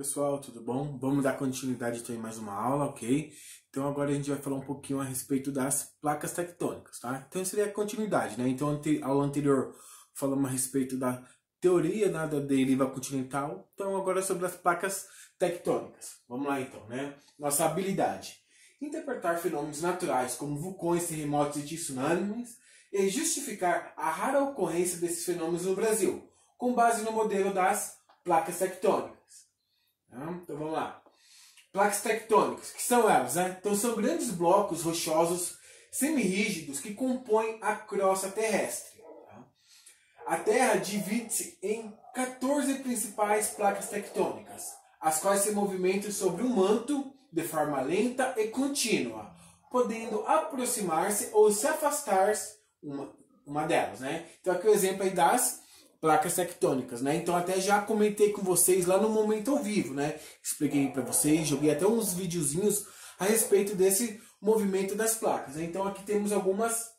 pessoal, tudo bom? Vamos dar continuidade então em mais uma aula, ok? Então agora a gente vai falar um pouquinho a respeito das placas tectônicas, tá? Então seria a continuidade, né? Então a aula anterior falamos a respeito da teoria, né, da deriva continental. Então agora é sobre as placas tectônicas. Vamos lá então, né? Nossa habilidade. Interpretar fenômenos naturais como vulcões, terremotos e tsunamis e justificar a rara ocorrência desses fenômenos no Brasil, com base no modelo das placas tectônicas. Então vamos lá. Placas tectônicas, que são elas? Né? Então são grandes blocos rochosos semirrígidos que compõem a crosta terrestre. Tá? A Terra divide-se em 14 principais placas tectônicas, as quais se movimentam sobre um manto de forma lenta e contínua, podendo aproximar-se ou se afastar uma delas. Né? Então aqui é o exemplo aí das placas tectônicas, né? Então até já comentei com vocês lá no momento ao vivo, né? Expliquei para vocês, joguei até uns videozinhos a respeito desse movimento das placas, né? Então aqui temos algumas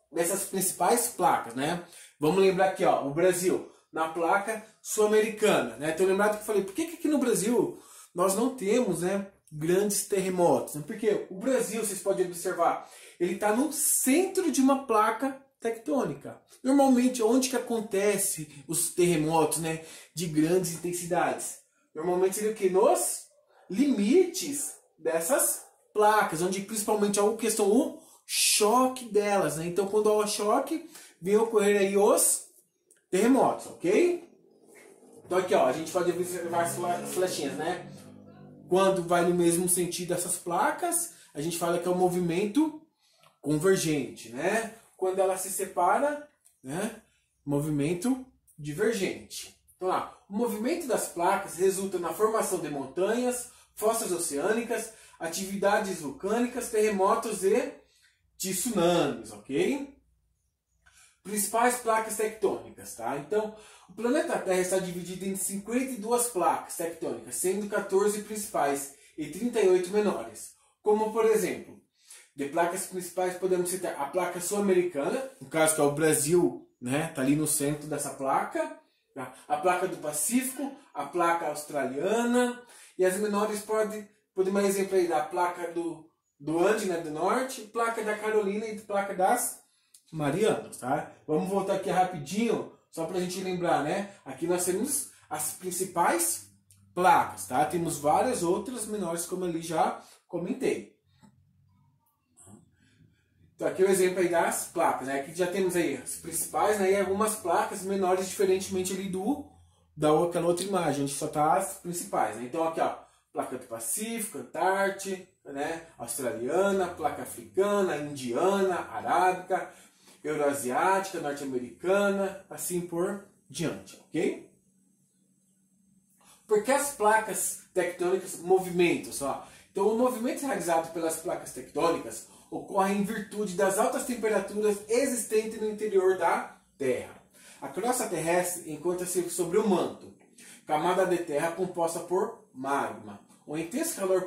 dessas principais placas, né? Vamos lembrar aqui, ó, o Brasil, na placa sul-americana, né? Então lembrado que eu falei, por que aqui no Brasil nós não temos, né, grandes terremotos? Porque o Brasil, vocês podem observar, ele está no centro de uma placa tectônica. Normalmente, onde que acontece os terremotos, né, de grandes intensidades? Normalmente seria o que? Nos limites dessas placas, onde principalmente há a questão o choque delas, né? Então, quando há o choque, vem ocorrer aí os terremotos, ok? Então aqui, ó, a gente pode observar as flechinhas, né? Quando vai no mesmo sentido essas placas, a gente fala que é um movimento convergente, né? Quando ela se separa, né, movimento divergente. Então lá, o movimento das placas resulta na formação de montanhas, fossas oceânicas, atividades vulcânicas, terremotos e tsunamis, ok? Principais placas tectônicas, tá? Então, o planeta Terra está dividido em 52 placas tectônicas, sendo 14 principais e 38 menores. Como, por exemplo, de placas principais podemos citar a placa sul-americana, no caso que é o Brasil, né, tá ali no centro dessa placa, tá? A placa do Pacífico, a placa australiana, e as menores podem mais exemplo aí da placa do Ande, né, do Norte, placa da Carolina e placa das Marianas, tá? Vamos voltar aqui rapidinho, só para a gente lembrar, né? Aqui nós temos as principais placas, tá? Temos várias outras menores, como ali já comentei. Então aqui é o exemplo aí das placas, né? Aqui já temos aí as principais, né? E algumas placas menores, diferentemente ali daquela outra imagem, onde só tá as principais, né? Então aqui, ó, placa do Pacífico, Antártica, né? Australiana, placa africana, indiana, arábica, euroasiática, norte-americana, assim por diante, ok? Porque as placas tectônicas movimentam, só. Então o movimento realizado pelas placas tectônicas ocorre em virtude das altas temperaturas existentes no interior da Terra. A crosta terrestre encontra-se sobre o manto, camada de terra composta por magma. O intenso calor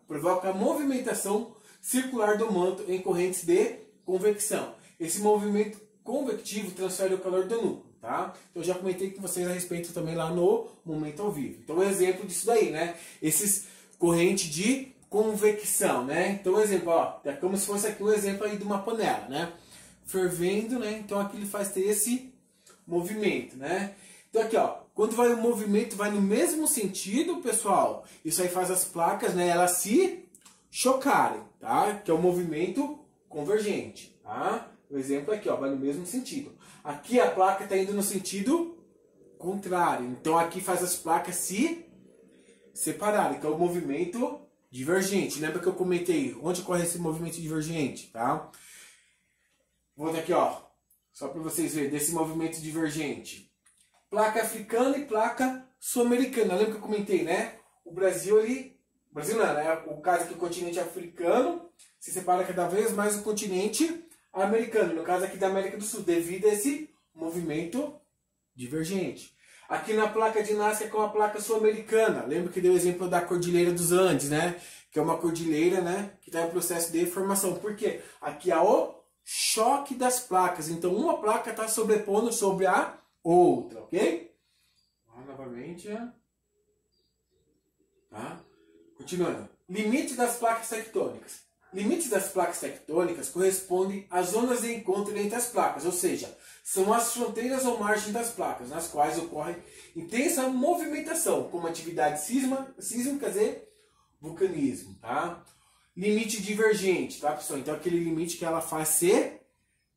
provoca a movimentação circular do manto em correntes de convecção. Esse movimento convectivo transfere o calor do núcleo, tá? Eu já comentei com vocês a respeito também lá no momento ao vivo. Então, um exemplo disso daí, né? Esses correntes de convecção, né? Então, um exemplo, ó, é como se fosse aqui um exemplo aí de uma panela, né? Fervendo, né? Então, aqui ele faz ter esse movimento, né? Então, aqui, ó, quando vai o movimento vai no mesmo sentido, pessoal, isso aí faz as placas, né? Elas se chocarem, tá? Que é o movimento convergente, tá? O exemplo aqui, ó, vai no mesmo sentido. Aqui a placa está indo no sentido contrário. Então, aqui faz as placas se separarem, que é o movimento divergente. Lembra que eu comentei onde ocorre esse movimento divergente, tá? Vou aqui, ó, só para vocês verem desse movimento divergente. Placa africana e placa sul-americana. Lembra que eu comentei, né? O Brasil ali, Brasil não, né? O caso aqui, o continente africano se separa cada vez mais do continente americano, no caso aqui da América do Sul, devido a esse movimento divergente. Aqui na placa de Nazca com a placa sul-americana, lembra que deu o exemplo da Cordilheira dos Andes, né? Que é uma cordilheira, né? Que está em processo de formação. Por quê? Aqui há o choque das placas. Então uma placa está sobrepondo sobre a outra, ok? Novamente. Tá? Continuando. Limite das placas tectônicas. Limites das placas tectônicas correspondem às zonas de encontro entre as placas, ou seja, são as fronteiras ou margens das placas, nas quais ocorre intensa movimentação, como atividades sísmicas e vulcanismo. Tá? Limite divergente, tá, pessoal? Então, aquele limite que ela faz se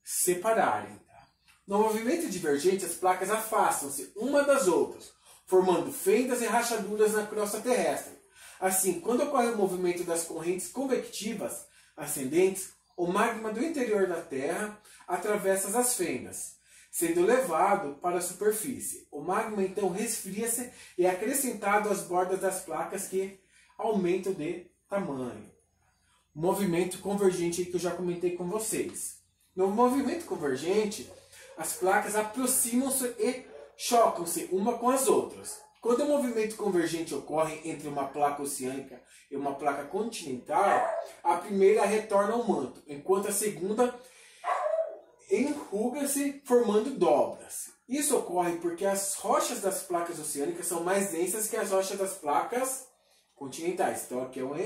separarem. Tá? No movimento divergente, as placas afastam-se uma das outras, formando fendas e rachaduras na crosta terrestre. Assim, quando ocorre o movimento das correntes convectivas ascendentes, o magma do interior da Terra atravessa as fendas, sendo levado para a superfície. O magma então resfria-se e é acrescentado às bordas das placas que aumentam de tamanho. Movimento convergente que eu já comentei com vocês. No movimento convergente, as placas aproximam-se e chocam-se uma com as outras. Quando o movimento convergente ocorre entre uma placa oceânica e uma placa continental, a primeira retorna ao manto, enquanto a segunda enruga-se formando dobras. Isso ocorre porque as rochas das placas oceânicas são mais densas que as rochas das placas continentais. Então aqui é um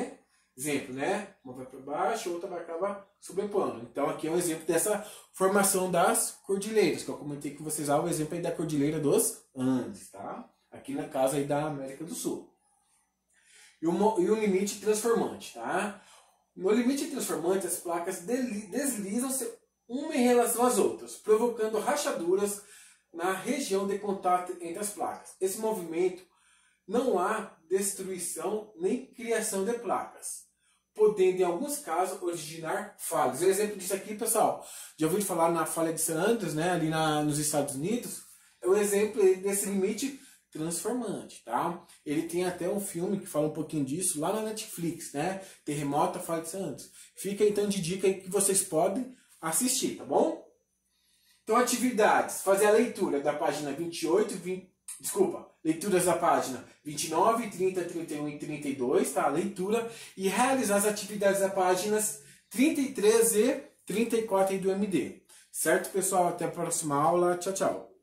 exemplo, né? Uma vai para baixo, a outra vai acabar sobrepondo. Então aqui é um exemplo dessa formação das cordilheiras, que eu comentei com vocês, o exemplo aí da Cordilheira dos Andes, tá? Aqui na casa aí da América do Sul. E o limite transformante, tá? No limite transformante, as placas deslizam-se uma em relação às outras, provocando rachaduras na região de contato entre as placas. Esse movimento não há destruição nem criação de placas, podendo em alguns casos originar falhas. O exemplo disso aqui, pessoal, já ouviu falar na falha de San Andreas, né, ali nos Estados Unidos? É um exemplo desse limite transformante, tá? Ele tem até um filme que fala um pouquinho disso lá na Netflix, né? Terremoto, a falha de San Andreas. Fica então de dica aí que vocês podem assistir, tá bom? Então, atividades. Fazer a leitura da página 28, leituras da página 29, 30, 31 e 32, tá? Leitura. E realizar as atividades das páginas 33 e 34 aí do MD. Certo, pessoal? Até a próxima aula. Tchau, tchau.